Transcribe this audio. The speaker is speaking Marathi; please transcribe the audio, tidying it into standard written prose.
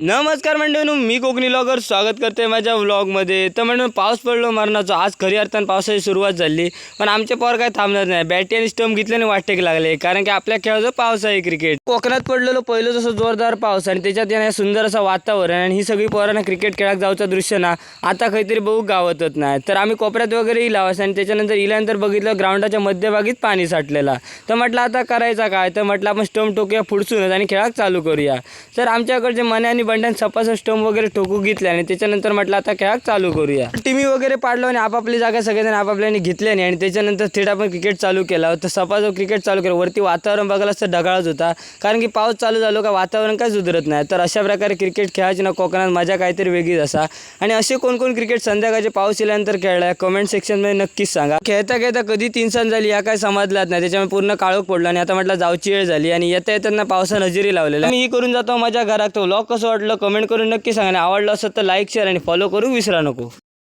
नमस्कार मंडळींनो, मी कोकणी व्लॉगर स्वागत करते माझ्या व्लॉगमध्ये. तर म्हणून पाऊस पडलो मरणाचा. आज खरी अर्थानं पावसाची सुरुवात झाली, पण आमचे पोर काय थांबणार नाही. बॅटी आणि स्टंप घेतल्याने वाटेक लागले, कारण की आपल्या खेळाचं पाऊस आहे क्रिकेट. कोकणात पडलेलो पहिलं जसं जोरदार पाऊस आणि त्याच्यात येणं सुंदर असं वातावरण आणि ही सगळी पोरांना क्रिकेट खेळाक जाऊचं दृश्य ना आता काहीतरी बघू गावतच नाही. तर आम्ही कोपऱ्यात वगैरे इलावस आणि त्याच्यानंतर इल्यानंतर बघितलं ग्राउंडाच्या मध्यभागीच पाणी साठलेला. तर म्हटलं आता करायचा काय, तर म्हटलं आपण स्टंप ठोकूया फुडसूनच आणि खेळाक चालू करूया. तर आमच्याकडचे मने आणि बंड्यान सपास स्टंप वगैरे ठोकू घेतले आणि त्याच्यानंतर म्हटलं आता खेळाक चालू करूया. टीमी वगैरे पाडलो आणि आपापली जागा सगळेजण आपापल्याने घेतल्याने आणि त्याच्यानंतर थेट आपण क्रिकेट चालू केला. तर सपास क्रिकेट चालू केलं. वरती वातावरण बघायला असं ढगाळच होता, कारण की पाऊस चालू झालो का वातावरण काय सुधरत नाही. तर अशा प्रकारे क्रिकेट खेळायची ना कोकणात मजा काहीतरी वेगळीच असा. आणि असे कोण कोण क्रिकेट संध्याकाळचे पाऊस येल्यानंतर खेळलाय कमेंट सेक्शनमध्ये नक्कीच सांगा. खेळता खेळता कधी 3 सन झाली या काय समजलाच नाही. त्याच्यामुळे पूर्ण काळोख पडलो आणि आता म्हटलं जाऊची वेळ झाली आणि येता येताना पावसानं हजेरी लावलेला. मी करून जातो माझ्या घरात. तो व्लॉग कसं वाटलं कमेंट करून नक्की सांगा. आवडलं असेल तर लाईक शेअर आणि फॉलो करू विसरा नको.